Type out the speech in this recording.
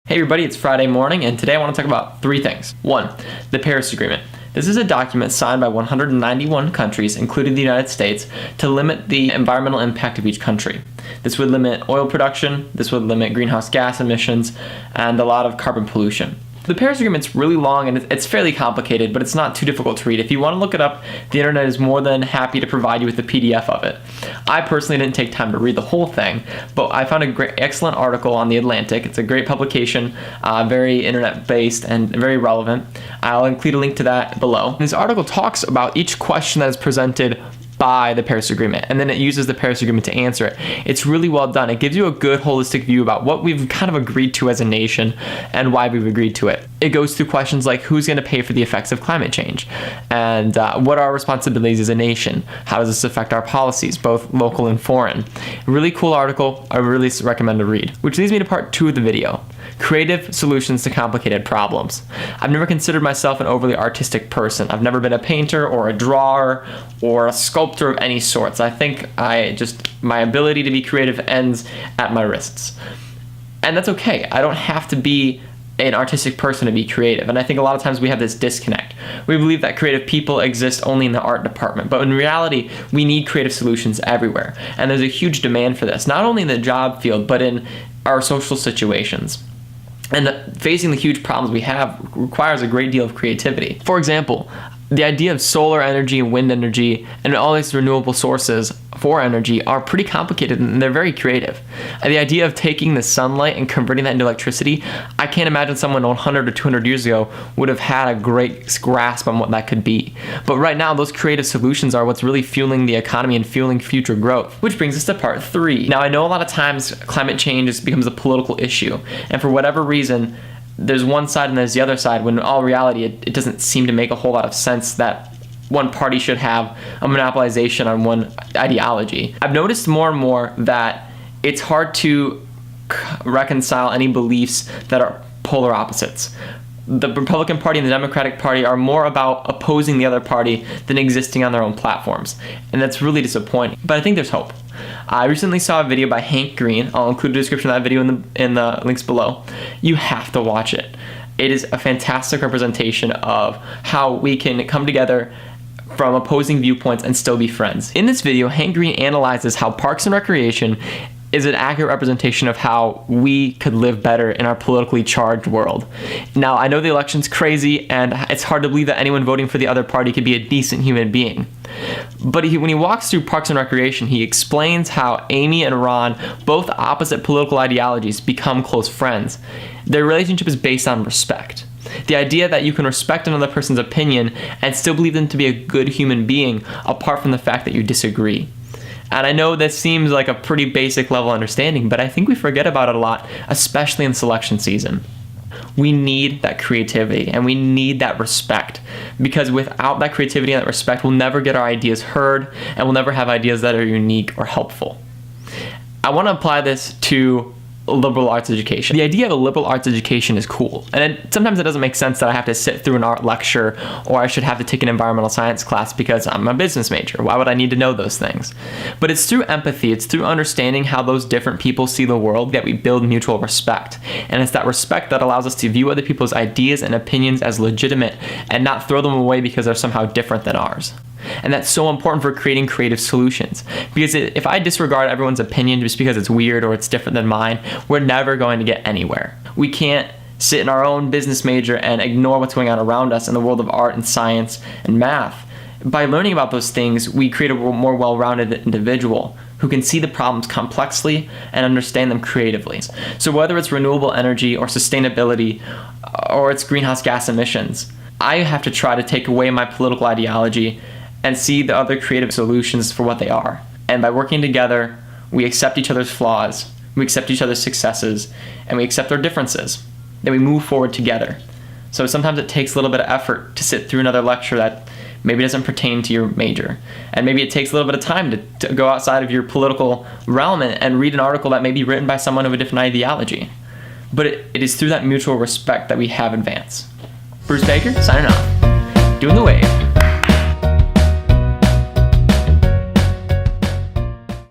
Hey everybody, it's Friday morning, and today I want to talk about three things. One, the Paris Agreement. This is a document signed by 191 countries, including the United States, to limit the environmental impact of each country. This would limit oil production, this would limit greenhouse gas emissions, and a lot of carbon pollution. The Paris Agreement's really long and it's fairly complicated, but it's not too difficult to read. If you want to look it up, the internet is more than happy to provide you with a PDF of it. I personally didn't take time to read the whole thing, but I found excellent article on The Atlantic. It's a great publication, very internet-based and very relevant. I'll include a link to that below. This article talks about each question that is presented by the Paris Agreement, and then it uses the Paris Agreement to answer it. It's really well done. It gives you a good holistic view about what we've kind of agreed to as a nation and why we've agreed to it. It goes through questions like who's going to pay for the effects of climate change, and what are our responsibilities as a nation? How does this affect our policies, both local and foreign? Really cool article. I really recommend to read. Which leads me to part 2 of the video. Creative solutions to complicated problems. I've never considered myself an overly artistic person. I've never been a painter or a drawer or a sculptor of any sorts. I think my ability to be creative ends at my wrists. And that's okay. I don't have to be an artistic person to be creative. And I think a lot of times we have this disconnect. We believe that creative people exist only in the art department, but in reality, we need creative solutions everywhere. And there's a huge demand for this, not only in the job field, but in our social situations. And facing the huge problems we have requires a great deal of creativity. For example, the idea of solar energy and wind energy and all these renewable sources for energy are pretty complicated and they're very creative. And the idea of taking the sunlight and converting that into electricity, I can't imagine someone 100 or 200 years ago would have had a great grasp on what that could be. But right now, those creative solutions are what's really fueling the economy and fueling future growth. Which brings us to part 3. Now, I know a lot of times climate change becomes a political issue, and for whatever reason, there's one side and there's the other side, when in all reality it doesn't seem to make a whole lot of sense that one party should have a monopolization on one ideology. I've noticed more and more that it's hard to reconcile any beliefs that are polar opposites. The Republican Party and the Democratic Party are more about opposing the other party than existing on their own platforms, and that's really disappointing. But I think there's hope. I recently saw a video by Hank Green. I'll include a description of that video in the links below. You have to watch it. It is a fantastic representation of how we can come together from opposing viewpoints and still be friends. In this video, Hank Green analyzes how Parks and Recreation is an accurate representation of how we could live better in our politically charged world. Now, I know the election's crazy and it's hard to believe that anyone voting for the other party could be a decent human being. But when he walks through Parks and Recreation, he explains how Amy and Ron, both opposite political ideologies, become close friends. Their relationship is based on respect. The idea that you can respect another person's opinion and still believe them to be a good human being apart from the fact that you disagree. And I know this seems like a pretty basic level understanding, but I think we forget about it a lot, especially in selection season. We need that creativity and we need that respect, because without that creativity and that respect, we'll never get our ideas heard and we'll never have ideas that are unique or helpful. I want to apply this to liberal arts education. The idea of a liberal arts education is cool, and sometimes it doesn't make sense that I have to sit through an art lecture or I should have to take an environmental science class because I'm a business major. Why would I need to know those things? But it's through empathy, it's through understanding how those different people see the world that we build mutual respect. And it's that respect that allows us to view other people's ideas and opinions as legitimate and not throw them away because they're somehow different than ours. And that's so important for creating creative solutions, because if I disregard everyone's opinion just because it's weird or it's different than mine, we're never going to get anywhere. We can't sit in our own business major and ignore what's going on around us in the world of art and science and math. By learning about those things, we create a more well-rounded individual who can see the problems complexly and understand them creatively. So whether it's renewable energy or sustainability or it's greenhouse gas emissions, I have to try to take away my political ideology and see the other creative solutions for what they are. And by working together, we accept each other's flaws, we accept each other's successes, and we accept our differences. Then we move forward together. So sometimes it takes a little bit of effort to sit through another lecture that maybe doesn't pertain to your major. And maybe it takes a little bit of time to go outside of your political realm and read an article that may be written by someone of a different ideology. But it is through that mutual respect that we have advance. Bruce Baker, signing off. Doing the wave.